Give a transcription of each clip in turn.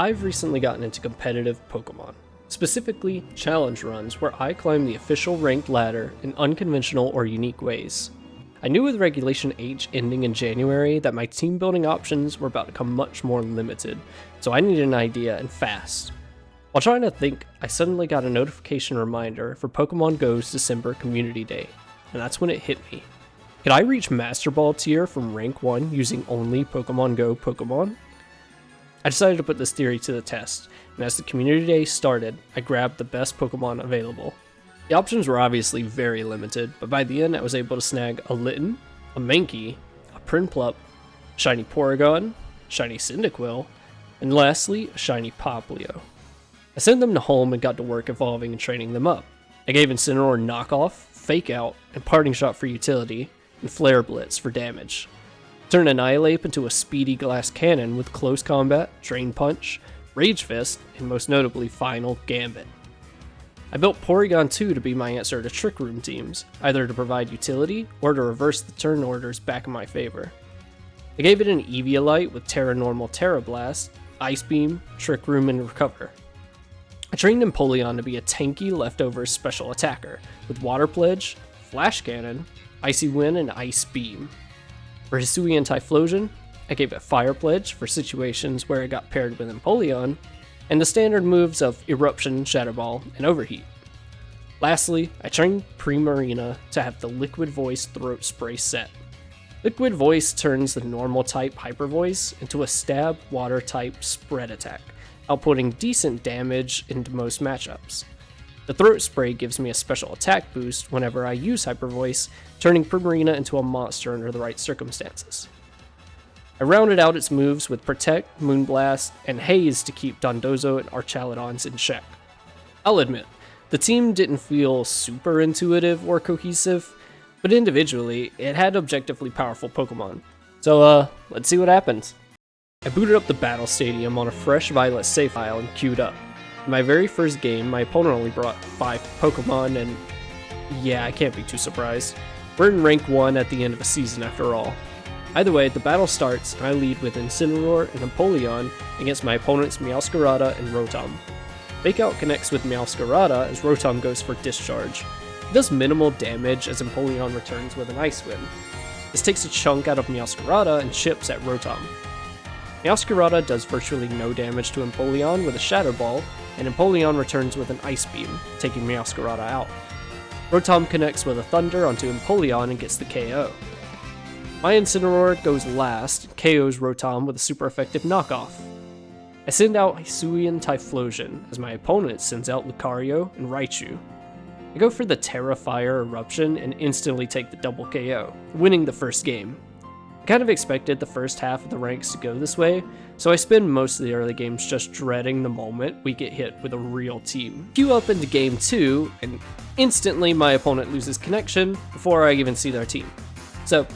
I've recently gotten into competitive Pokemon, specifically challenge runs where I climb the official ranked ladder in unconventional or unique ways. I knew with Regulation H ending in January that my team building options were about to become much more limited, so I needed an idea and fast. While trying to think, I suddenly got a notification reminder for Pokemon GO's December Community Day, and that's when it hit me. Could I reach Masterball tier from rank 1 using only Pokemon GO Pokémon? I decided to put this theory to the test, and as the Community Day started, I grabbed the best Pokemon available. The options were obviously very limited, but by the end I was able to snag a Litten, a Mankey, a Prinplup, shiny Porygon, shiny Cyndaquil, and lastly, a shiny Popplio. I sent them to home and got to work evolving and training them up. I gave Incineroar Knockoff, Fake Out, and Parting Shot for utility, and Flare Blitz for damage. Turned Annihilate into a speedy glass cannon with Close Combat, Drain Punch, Rage Fist, and most notably Final Gambit. I built Porygon 2 to be my answer to Trick Room teams, either to provide utility or to reverse the turn orders back in my favor. I gave it an Eviolite with Terra Normal Terra Blast, Ice Beam, Trick Room, and Recover. I trained Empoleon to be a tanky leftover special attacker with Water Pledge, Flash Cannon, Icy Wind, and Ice Beam. For Hisuian Typhlosion, I gave it Fire Pledge for situations where it got paired with Empoleon, and the standard moves of Eruption, Shadow Ball, and Overheat. Lastly, I trained Primarina to have the Liquid Voice Throat Spray set. Liquid Voice turns the normal type Hyper Voice into a stab water type spread attack, outputting decent damage into most matchups. The Throat Spray gives me a special attack boost whenever I use Hyper Voice, turning Primarina into a monster under the right circumstances. I rounded out its moves with Protect, Moonblast, and Haze to keep Dondozo and Archaludons in check. I'll admit, the team didn't feel super intuitive or cohesive, but individually, it had objectively powerful Pokemon. So let's see what happens. I booted up the Battle Stadium on a fresh Violet save file and queued up. In my very first game, my opponent only brought 5 Pokemon, and yeah, I can't be too surprised. We're in rank 1 at the end of a season after all. Either way, the battle starts, and I lead with Incineroar and Empoleon against my opponent's Meowscarada and Rotom. Fake Out connects with Meowscarada as Rotom goes for Discharge. It does minimal damage as Empoleon returns with an Ice Wind. This takes a chunk out of Meowscarada and chips at Rotom. Meowscarada does virtually no damage to Empoleon with a Shadow Ball, and Empoleon returns with an Ice Beam, taking Meowscarada out. Rotom connects with a Thunder onto Empoleon and gets the KO. My Incineroar goes last and KOs Rotom with a super effective knockoff. I send out Hisuian Typhlosion as my opponent sends out Lucario and Raichu. I go for the Terra Fire Eruption and instantly take the double KO, winning the first game. I kind of expected the first half of the ranks to go this way, so I spend most of the early games just dreading the moment we get hit with a real team. Queue up into game 2, and instantly my opponent loses connection before I even see their team. So,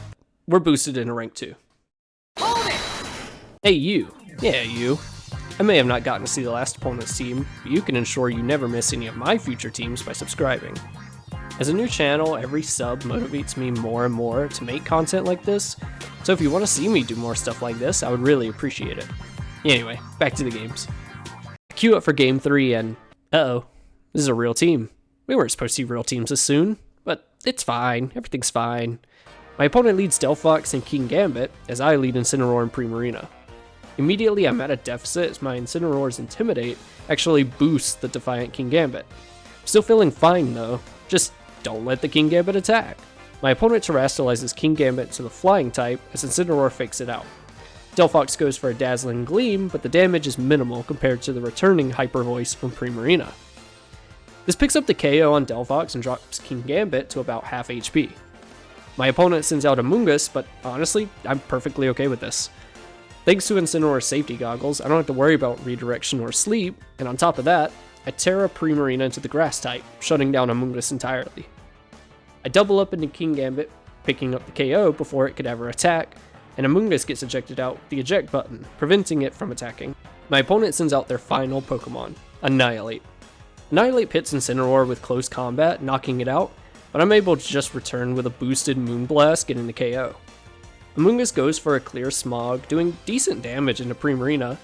we're boosted into rank 2. Hold it! Hey you. Yeah, you. I may have not gotten to see the last opponent's team, but you can ensure you never miss any of my future teams by subscribing. As a new channel, every sub motivates me more and more to make content like this, so if you want to see me do more stuff like this, I would really appreciate it. Anyway, back to the games. Queue up for game 3 and, uh-oh, this is a real team. We weren't supposed to see real teams this soon, but it's fine, everything's fine. My opponent leads Delphox and King Gambit, as I lead Incineroar and Primarina. Immediately I'm at a deficit as my Incineroar's Intimidate actually boosts the Defiant King Gambit. I'm still feeling fine though, just don't let the King Gambit attack. My opponent terastallizes King Gambit to the Flying type as Incineroar fakes it out. Delphox goes for a Dazzling Gleam, but the damage is minimal compared to the returning Hyper Voice from Primarina. This picks up the KO on Delphox and drops King Gambit to about half HP. My opponent sends out Amoonguss, but honestly, I'm perfectly okay with this. Thanks to Incineroar's safety goggles, I don't have to worry about redirection or sleep, and on top of that, I Terra Primarina into the Grass type, shutting down Amoonguss entirely. I double up into King Gambit, picking up the KO before it could ever attack, and Amoonguss gets ejected out with the eject button, preventing it from attacking. My opponent sends out their final Pokemon, Annihilate. Annihilate hits Incineroar with close combat, knocking it out, but I'm able to just return with a boosted Moonblast, getting the KO. Amoonguss goes for a Clear Smog, doing decent damage into Primarina,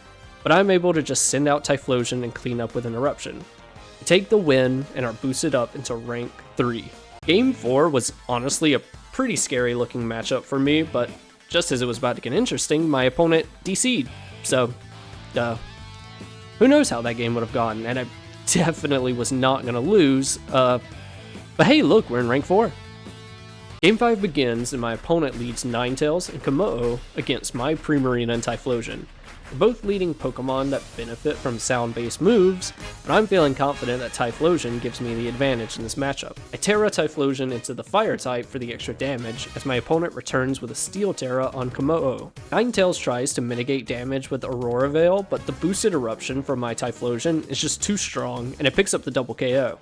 but I'm able to just send out Typhlosion and clean up with an Eruption. I take the win and are boosted up into rank 3. Game 4 was honestly a pretty scary looking matchup for me, but just as it was about to get interesting, my opponent DC'd, so who knows how that game would have gone, and I definitely was not going to lose, but hey look, we're in rank 4. Game 5 begins and my opponent leads Ninetales and Komodo against my Primarina and Typhlosion. They're both leading Pokemon that benefit from sound-based moves, but I'm feeling confident that Typhlosion gives me the advantage in this matchup. I Terra Typhlosion into the Fire type for the extra damage, as my opponent returns with a Steel Terra on Komodo. Ninetales tries to mitigate damage with Aurora Veil, but the boosted Eruption from my Typhlosion is just too strong, and it picks up the double KO.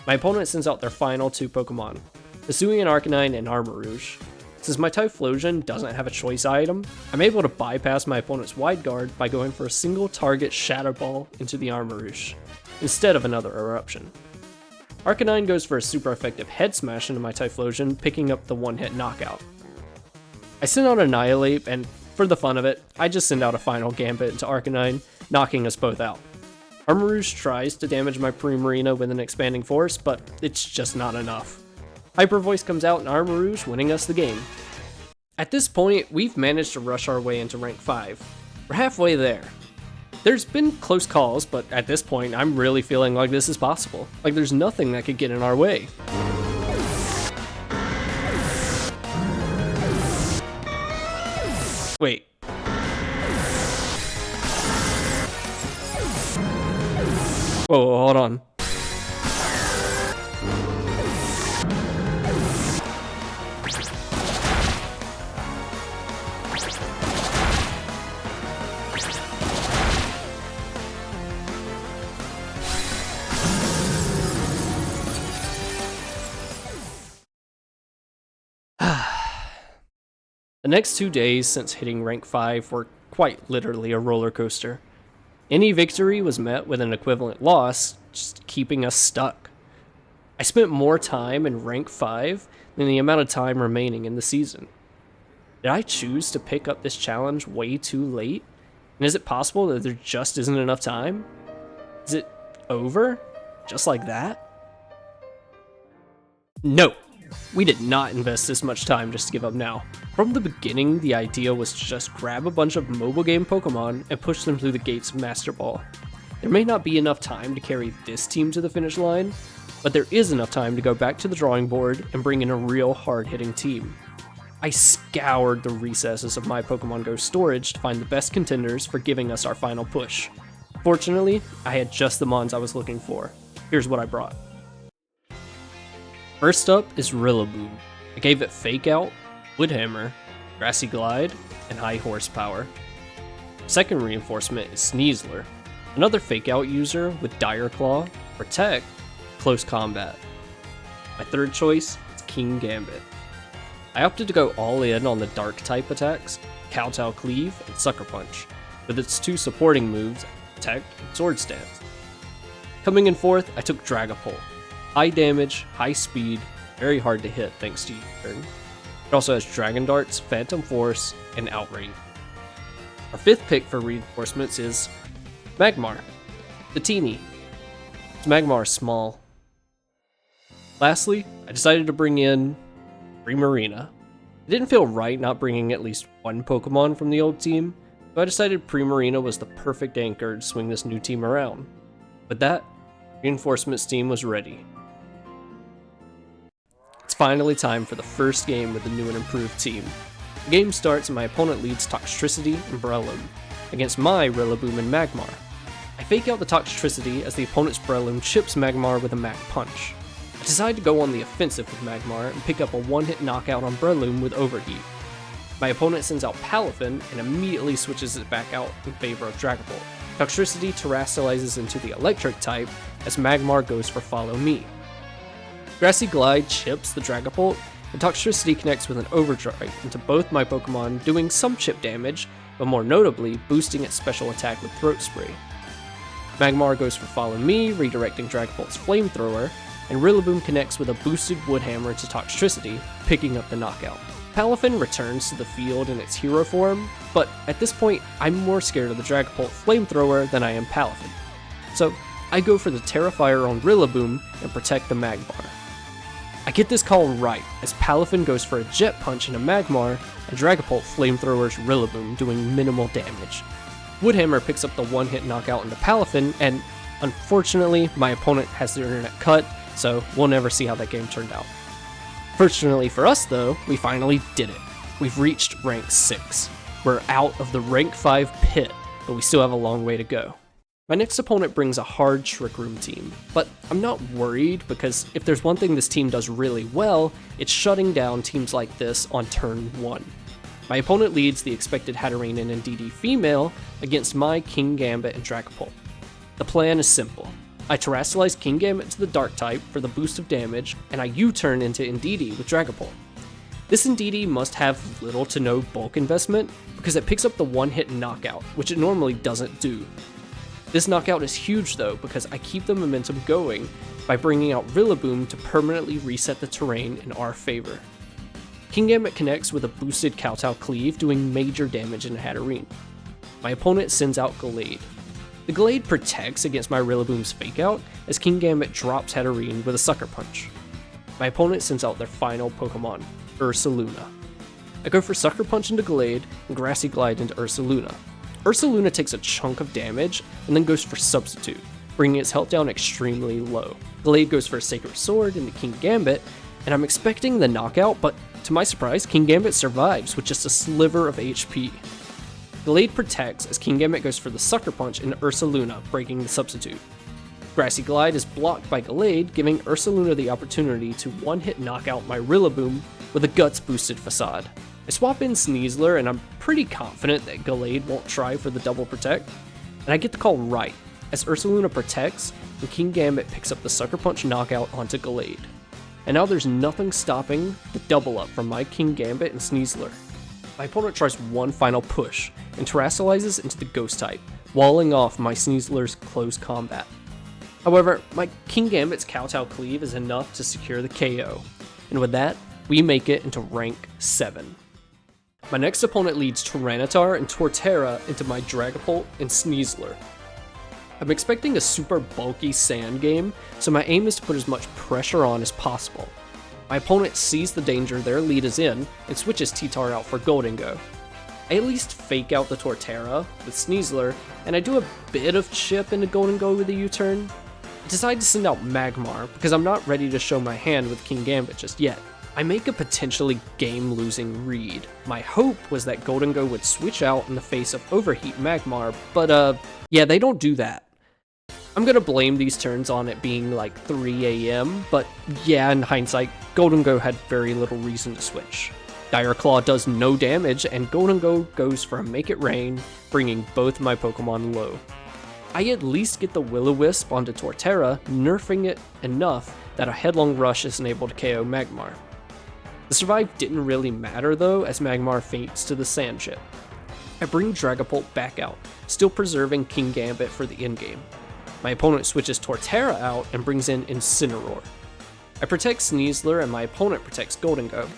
My opponent sends out their final 2 Pokemon, Hisuian Arcanine and Armarouge. Since my Typhlosion doesn't have a choice item, I'm able to bypass my opponent's Wide Guard by going for a single target Shadow Ball into the Armarouge, instead of another Eruption. Arcanine goes for a super effective Head Smash into my Typhlosion, picking up the one-hit knockout. I send out Annihilate, and for the fun of it, I just send out a final Gambit into Arcanine, knocking us both out. Armarouge tries to damage my Primarina with an Expanding Force, but it's just not enough. Hyper Voice comes out and Armarouge winning us the game. At this point, we've managed to rush our way into rank 5. We're halfway there. There's been close calls, but at this point, I'm really feeling like this is possible. Like there's nothing that could get in our way. Wait. Whoa, hold on. The next 2 days since hitting rank 5 were quite literally a roller coaster. Any victory was met with an equivalent loss, just keeping us stuck. I spent more time in rank 5 than the amount of time remaining in the season. Did I choose to pick up this challenge way too late? And is it possible that there just isn't enough time? Is it over? Just like that? No! We did not invest this much time just to give up now. From the beginning, the idea was to just grab a bunch of mobile game Pokemon and push them through the gates of Masterball. There may not be enough time to carry this team to the finish line, but there is enough time to go back to the drawing board and bring in a real hard-hitting team. I scoured the recesses of my Pokemon GO storage to find the best contenders for giving us our final push. Fortunately, I had just the mons I was looking for. Here's what I brought. First up is Rillaboom. I gave it Fake Out, Wood Hammer, Grassy Glide, and High Horsepower. Second reinforcement is Sneasler, another Fake Out user with Dire Claw, Protect, Close Combat. My third choice is King Gambit. I opted to go all in on the Dark type attacks, Kowtow Cleave, and Sucker Punch, with its 2 supporting moves, Protect and Sword Stance. Coming in fourth, I took Dragapult. High damage, high speed, very hard to hit thanks to U-turn. It also has Dragon Darts, Phantom Force, and Outrage. Our fifth pick for reinforcements is Magmar, the teeny. This Magmar is small. Lastly, I decided to bring in Primarina. It didn't feel right not bringing at least one Pokemon from the old team, so I decided Primarina was the perfect anchor to swing this new team around. With that, Reinforcements team was ready. It's finally time for the first game with the new and improved team. The game starts and my opponent leads Toxtricity and Breloom against my Rillaboom and Magmar. I fake out the Toxtricity as the opponent's Breloom chips Magmar with a Mag Punch. I decide to go on the offensive with Magmar and pick up a one-hit knockout on Breloom with Overheat. My opponent sends out Palafin and immediately switches it back out in favor of Dragapult. Toxtricity terastallizes into the Electric type as Magmar goes for Follow Me. Grassy Glide chips the Dragapult, and Toxtricity connects with an Overdrive into both my Pokemon, doing some chip damage, but more notably, boosting its special attack with Throat Spray. Magmar goes for Follow Me, redirecting Dragapult's Flamethrower, and Rillaboom connects with a boosted Wood Hammer to Toxtricity, picking up the knockout. Palafin returns to the field in its hero form, but at this point, I'm more scared of the Dragapult Flamethrower than I am Palafin. So I go for the Terrafire on Rillaboom and protect the Magmar. I get this call right, as Palafin goes for a Jet Punch into Magmar, and Dragapult Flamethrowers Rillaboom, doing minimal damage. Woodhammer picks up the one-hit knockout into Palafin, and unfortunately, my opponent has their internet cut, so we'll never see how that game turned out. Fortunately for us though, we finally did it. We've reached rank 6. We're out of the rank 5 pit, but we still have a long way to go. My next opponent brings a hard Trick Room team, but I'm not worried because if there's one thing this team does really well, it's shutting down teams like this on turn 1. My opponent leads the expected Hatterene and Indeedee female against my Kingambit and Dragapult. The plan is simple. I Terrasilize Kingambit to the Dark type for the boost of damage, and I U-turn into Indeedee with Dragapult. This Indeedee must have little to no bulk investment because it picks up the one-hit knockout, which it normally doesn't do. This knockout is huge though because I keep the momentum going by bringing out Rillaboom to permanently reset the terrain in our favor. Kingambit connects with a boosted Kowtow Cleave, doing major damage in Hatterene. My opponent sends out Gallade. The Gallade protects against my Rillaboom's Fake Out as Kingambit drops Hatterene with a Sucker Punch. My opponent sends out their final Pokemon, Ursaluna. I go for Sucker Punch into Gallade and Grassy Glide into Ursaluna. Ursaluna takes a chunk of damage and then goes for Substitute, bringing its health down extremely low. Gallade goes for a Sacred Sword into Kingambit, and I'm expecting the knockout, but to my surprise, Kingambit survives with just a sliver of HP. Gallade protects as Kingambit goes for the Sucker Punch into Ursaluna, breaking the Substitute. Grassy Glide is blocked by Gallade, giving Ursaluna the opportunity to one-hit knock out my Rillaboom with a Guts boosted Facade. I swap in Sneasler, and I'm pretty confident that Gallade won't try for the double protect, and I get the call right, as Ursaluna protects, and Kingambit picks up the Sucker Punch knockout onto Gallade. And now there's nothing stopping the double up from my Kingambit and Sneasler. My opponent tries one final push, and Terrasilizes into the Ghost type, walling off my Sneasler's close combat. However, my Kingambit's Kowtow Cleave is enough to secure the KO, and with that, we make it into rank 7. My next opponent leads Tyranitar and Torterra into my Dragapult and Sneasler. I'm expecting a super bulky sand game, so my aim is to put as much pressure on as possible. My opponent sees the danger their lead is in and switches T-Tar out for Gholdengo. I at least fake out the Torterra with Sneasler, and I do a bit of chip into Gholdengo with a U-turn. I decide to send out Magmar because I'm not ready to show my hand with Kingambit just yet. I make a potentially game-losing read. My hope was that Gholdengo would switch out in the face of Overheat Magmar, but yeah, they don't do that. I'm gonna blame these turns on it being like 3 AM, but yeah, in hindsight, Gholdengo had very little reason to switch. Dire Claw does no damage, and Gholdengo goes for a Make It Rain, bringing both my Pokemon low. I at least get the Will-O-Wisp onto Torterra, nerfing it enough that a Headlong Rush is enabled to KO Magmar. The survive didn't really matter though, as Magmar faints to the Sand Chip. I bring Dragapult back out, still preserving Kingambit for the endgame. My opponent switches Torterra out and brings in Incineroar. I protect Sneasler and my opponent protects Gholdengo.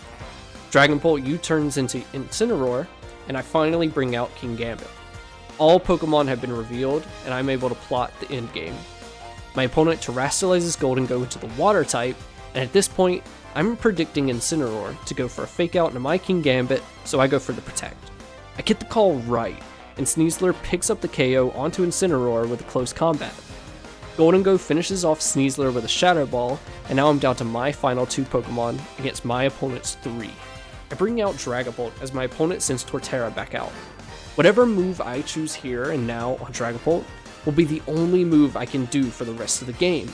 Dragapult U-turns into Incineroar, and I finally bring out Kingambit. All Pokemon have been revealed, and I'm able to plot the endgame. My opponent Terrastalizes Gholdengo into the Water type, and at this point, I'm predicting Incineroar to go for a Fake Out into my Kingambit, so I go for the Protect. I get the call right, and Sneasler picks up the KO onto Incineroar with a close combat. Gholdengo finishes off Sneasler with a Shadow Ball, and now I'm down to my final 2 Pokemon against my opponent's 3. I bring out Dragapult as my opponent sends Torterra back out. Whatever move I choose here and now on Dragapult will be the only move I can do for the rest of the game.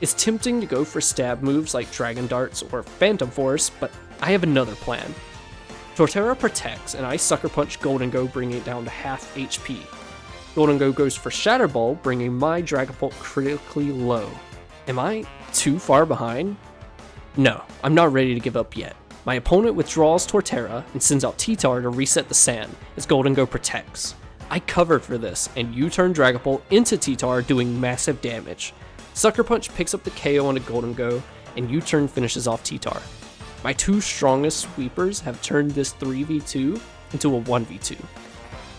It's tempting to go for stab moves like Dragon Darts or Phantom Force, but I have another plan. Torterra protects, and I Sucker Punch Gholdengo, bringing it down to half HP. Gholdengo goes for Shatter Ball, bringing my Dragapult critically low. Am I too far behind? No, I'm not ready to give up yet. My opponent withdraws Torterra and sends out T-Tar to reset the sand, as Gholdengo protects. I covered for this, and U-turn Dragapult into T-Tar, doing massive damage. Sucker Punch picks up the KO onto Gholdengo, and U-turn finishes off T-Tar. My two strongest sweepers have turned this 3v2 into a 1v2.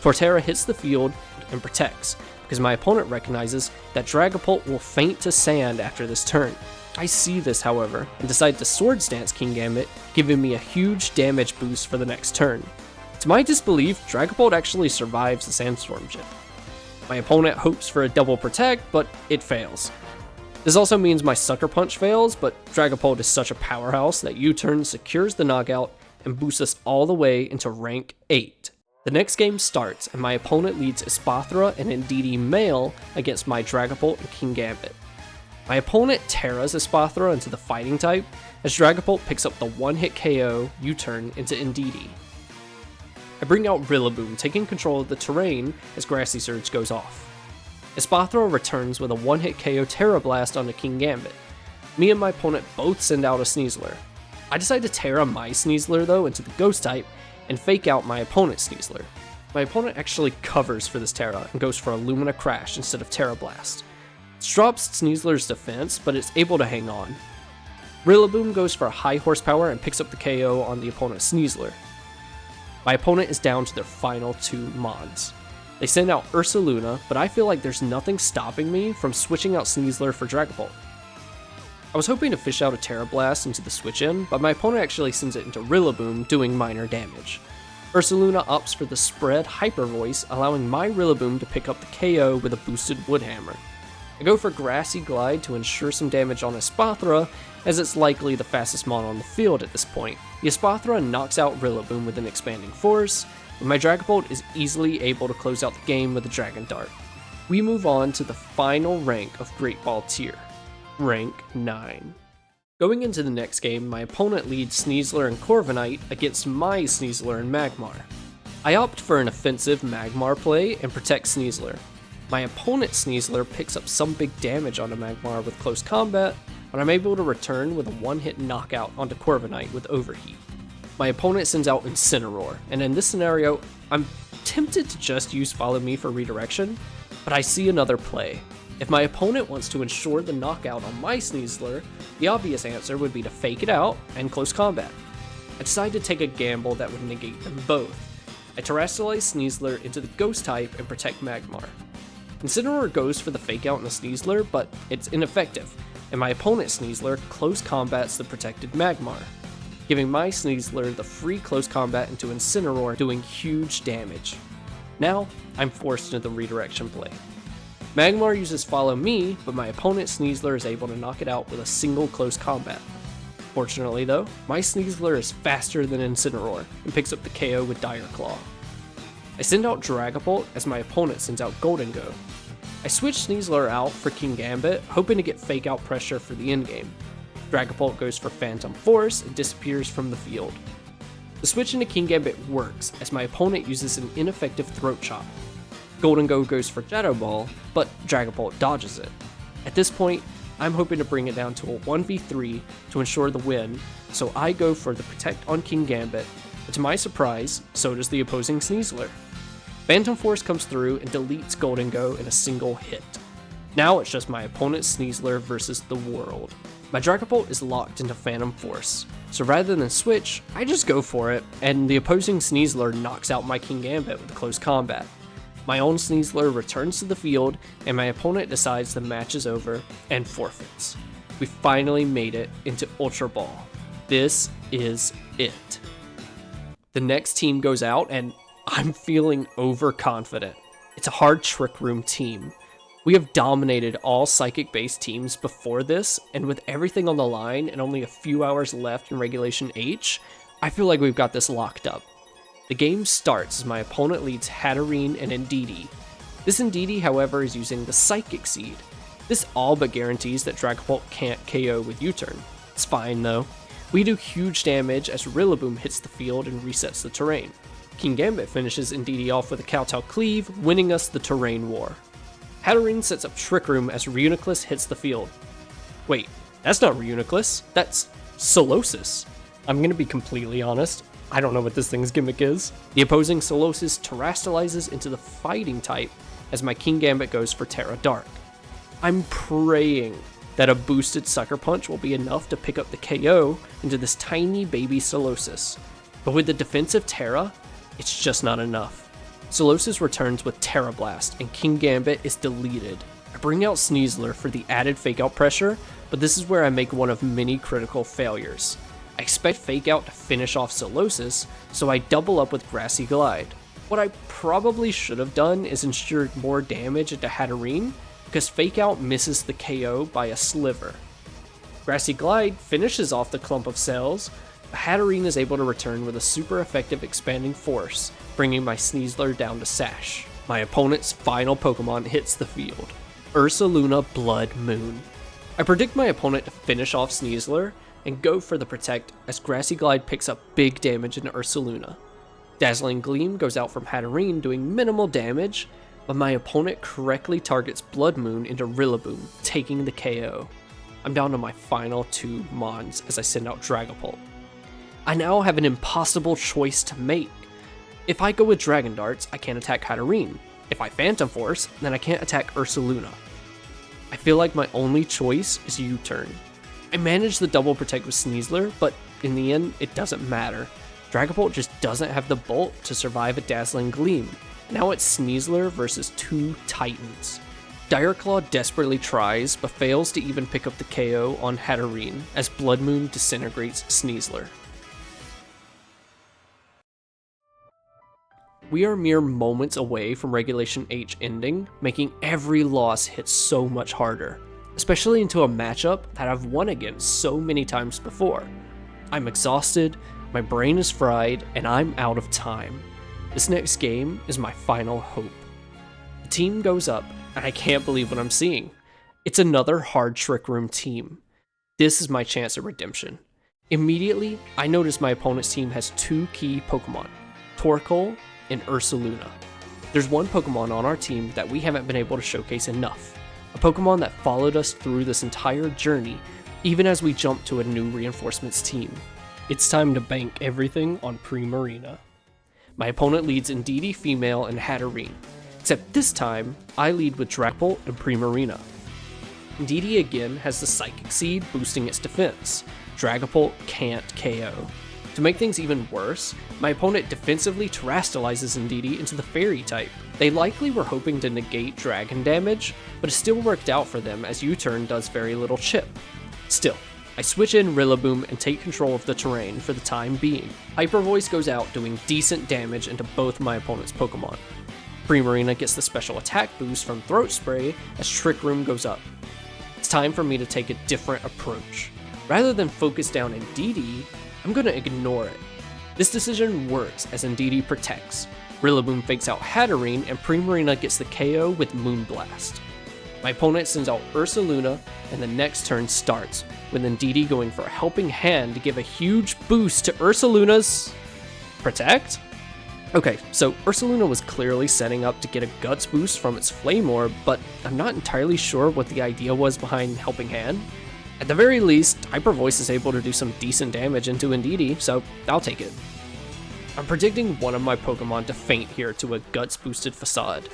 Torterra hits the field and protects, because my opponent recognizes that Dragapult will faint to sand after this turn. I see this, however, and decide to Swords Dance Kingambit, giving me a huge damage boost for the next turn. To my disbelief, Dragapult actually survives the Sandstorm Gym. My opponent hopes for a double protect, but it fails. This also means my Sucker Punch fails, but Dragapult is such a powerhouse that U-Turn secures the knockout and boosts us all the way into rank 8. The next game starts, and my opponent leads Espathra and Indeedee Male against my Dragapult and Kingambit. My opponent Terras Espathra into the Fighting type, as Dragapult picks up the one-hit KO U-Turn into Indeedee. I bring out Rillaboom, taking control of the terrain as Grassy Surge goes off. Espathra returns with a one-hit KO Terra Blast onto Kingambit. Me and my opponent both send out a Sneasler. I decide to Terra my Sneasler though into the Ghost type, and fake out my opponent's Sneasler. My opponent actually covers for this Terra and goes for a Lumina Crash instead of Terra Blast. It drops Sneasler's defense, but it's able to hang on. Rillaboom goes for a high horsepower and picks up the KO on the opponent's Sneasler. My opponent is down to their final two mons. They send out Ursaluna, but I feel like there's nothing stopping me from switching out Sneasler for Dragapult. I was hoping to fish out a Terra Blast into the switch-in, but my opponent actually sends it into Rillaboom, doing minor damage. Ursaluna opts for the spread Hyper Voice, allowing my Rillaboom to pick up the KO with a boosted Woodhammer. I go for Grassy Glide to ensure some damage on Espathra, as it's likely the fastest mon on the field at this point. The Espathra knocks out Rillaboom with an Expanding Force, but my Dragapult is easily able to close out the game with a Dragon Dart. We move on to the final rank of Great Ball tier. Rank 9. Going into the next game, my opponent leads Sneasler and Corviknight against my Sneasler and Magmar. I opt for an offensive Magmar play and protect Sneasler. My opponent's Sneasler picks up some big damage onto Magmar with close combat, but I'm able to return with a one-hit knockout onto Corviknight with Overheat. My opponent sends out Incineroar, and in this scenario, I'm tempted to just use Follow Me for redirection, but I see another play. If my opponent wants to ensure the knockout on my Sneasler, the obvious answer would be to fake it out and close combat. I decide to take a gamble that would negate them both. I Terastallize Sneasler into the Ghost type and protect Magmar. Incineroar goes for the fake out on the Sneasler, but it's ineffective, and my opponent's Sneasler close combats the protected Magmar, giving my Sneasler the free close combat into Incineroar, doing huge damage. Now, I'm forced into the redirection play. Magmar uses Follow Me, but my opponent's Sneasler is able to knock it out with a single close combat. Fortunately though, my Sneasler is faster than Incineroar and picks up the KO with Dire Claw. I send out Dragapult as my opponent sends out Goldengo. I switch Sneasler out for Kingambit, hoping to get fake out pressure for the endgame. Dragapult goes for Phantom Force and disappears from the field. The switch into Kingambit works as my opponent uses an ineffective Throat Chop. Goldengo goes for Shadow Ball, but Dragapult dodges it. At this point, I'm hoping to bring it down to a 1v3 to ensure the win, so I go for the Protect on Kingambit, but to my surprise, so does the opposing Sneasler. Phantom Force comes through and deletes Goldengo in a single hit. Now it's just my opponent's Sneasler versus the world. My Dragapult is locked into Phantom Force, so rather than switch, I just go for it, and the opposing Sneasler knocks out my Kingambit with close combat. My own Sneasler returns to the field, and my opponent decides the match is over and forfeits. We finally made it into Ultra Ball. This is it. The next team goes out, and I'm feeling overconfident. It's a hard Trick Room team. We have dominated all Psychic-based teams before this, and with everything on the line and only a few hours left in Regulation H, I feel like we've got this locked up. The game starts as my opponent leads Hatterene and Indeedee. This Indeedee, however, is using the Psychic Seed. This all but guarantees that Dragapult can't KO with U-Turn. It's fine though. We do huge damage as Rillaboom hits the field and resets the terrain. Kingambit finishes Indeedee off with a Kowtow Cleave, winning us the terrain war. Hatterene sets up Trick Room as Reuniclus hits the field. Wait, that's not Reuniclus, that's Solosis. I'm gonna be completely honest, I don't know what this thing's gimmick is. The opposing Solosis Terastallizes into the Fighting type as my Kingambit goes for Terra Dark. I'm praying that a boosted Sucker Punch will be enough to pick up the KO into this tiny baby Solosis. But with the defensive Terra, it's just not enough. Solosis returns with Terra Blast, and King Gambit is deleted. I bring out Sneasler for the added fake out pressure, but this is where I make one of many critical failures. I expect fake out to finish off Solosis, so I double up with Grassy Glide. What I probably should have done is ensured more damage into Hatterene, because fake out misses the KO by a sliver. Grassy Glide finishes off the clump of cells, but Hatterene is able to return with a super effective expanding force, bringing my Sneasler down to Sash. My opponent's final Pokemon hits the field, Ursaluna Blood Moon. I predict my opponent to finish off Sneasler and go for the Protect as Grassy Glide picks up big damage into Ursaluna. Dazzling Gleam goes out from Hatterene doing minimal damage, but my opponent correctly targets Blood Moon into Rillaboom, taking the KO. I'm down to my final 2 Mons as I send out Dragapult. I now have an impossible choice to make. If I go with Dragon Darts, I can't attack Hatterene. If I Phantom Force, then I can't attack Ursaluna. I feel like my only choice is U-turn. I managed the double protect with Sneasler, but in the end, it doesn't matter. Dragapult just doesn't have the bolt to survive a Dazzling Gleam. Now it's Sneasler versus 2 Titans. Direclaw desperately tries, but fails to even pick up the KO on Hatterene as Blood Moon disintegrates Sneasler. We are mere moments away from Regulation H ending, making every loss hit so much harder, especially into a matchup that I've won against so many times before. I'm exhausted, my brain is fried, and I'm out of time. This next game is my final hope. The team goes up, and I can't believe what I'm seeing. It's another hard Trick Room team. This is my chance at redemption. Immediately, I notice my opponent's team has 2 key Pokemon, Torkoal and Ursaluna. There's one Pokemon on our team that we haven't been able to showcase enough, a Pokemon that followed us through this entire journey, even as we jump to a new reinforcements team. It's time to bank everything on Primarina. My opponent leads Indeedee Female and Hatterene, except this time, I lead with Dragapult and Primarina. Indeedee again has the Psychic Seed boosting its defense. Dragapult can't KO. To make things even worse, my opponent defensively terastallizes Indeedee into the Fairy type. They likely were hoping to negate Dragon damage, but it still worked out for them as U-turn does very little chip. Still, I switch in Rillaboom and take control of the terrain for the time being. Hyper Voice goes out doing decent damage into both my opponent's Pokemon. Primarina gets the special attack boost from Throat Spray as Trick Room goes up. It's time for me to take a different approach. Rather than focus down Indeedee, I'm gonna ignore it. This decision works as Indeedee protects. Rillaboom fakes out Hatterene and Primarina gets the KO with Moonblast. My opponent sends out Ursaluna and the next turn starts, with Indeedee going for a helping hand to give a huge boost to Ursaluna's Protect? Okay, so Ursaluna was clearly setting up to get a Guts boost from its Flame Orb, but I'm not entirely sure what the idea was behind Helping Hand. At the very least, Hyper Voice is able to do some decent damage into Indeedee, so I'll take it. I'm predicting one of my Pokemon to faint here to a Guts boosted Facade.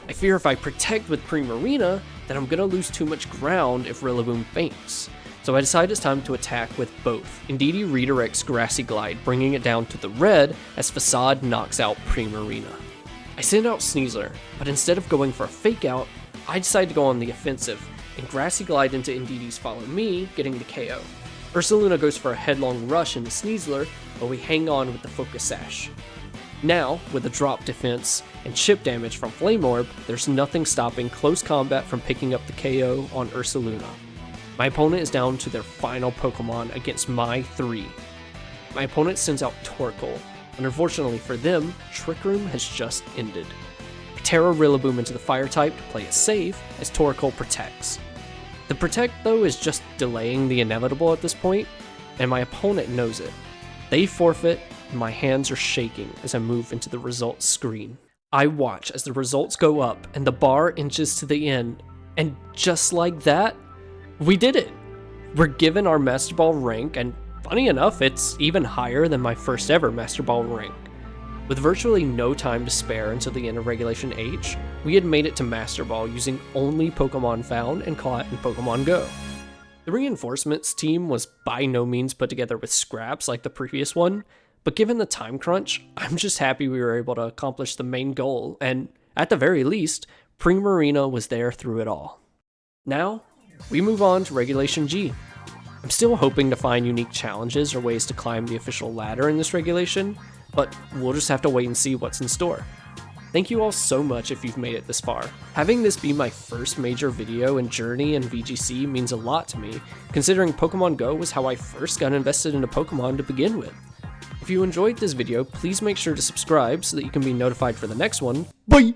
I fear if I protect with Primarina, that I'm gonna lose too much ground if Rillaboom faints. So I decide it's time to attack with both. Indeedee redirects Grassy Glide, bringing it down to the red as Facade knocks out Primarina. I send out Sneasler, but instead of going for a fake out, I decide to go on the offensive, and Grassy Glide into Indeedee's Follow Me, getting the KO. Ursaluna goes for a headlong rush into Sneasler, but we hang on with the Focus Sash. Now, with a drop defense and chip damage from Flame Orb, there's nothing stopping close combat from picking up the KO on Ursaluna. My opponent is down to their final Pokemon against my 3. My opponent sends out Torkoal, and unfortunately for them, Trick Room has just ended. I Terra Rillaboom into the Fire type to play it safe as Torkoal protects. The Protect though is just delaying the inevitable at this point, and my opponent knows it. They forfeit, and my hands are shaking as I move into the results screen. I watch as the results go up and the bar inches to the end, and just like that, we did it! We're given our Master Ball rank, and funny enough, it's even higher than my first ever Master Ball rank. With virtually no time to spare until the end of Regulation H, we had made it to Master Ball using only Pokemon found and caught in Pokemon Go. The reinforcements team was by no means put together with scraps like the previous one, but given the time crunch, I'm just happy we were able to accomplish the main goal, and at the very least, Primarina was there through it all. Now, we move on to Regulation G. I'm still hoping to find unique challenges or ways to climb the official ladder in this regulation, but we'll just have to wait and see what's in store. Thank you all so much if you've made it this far. Having this be my first major video and journey in VGC means a lot to me, considering Pokemon Go was how I first got invested into Pokemon to begin with. If you enjoyed this video, please make sure to subscribe so that you can be notified for the next one. Bye!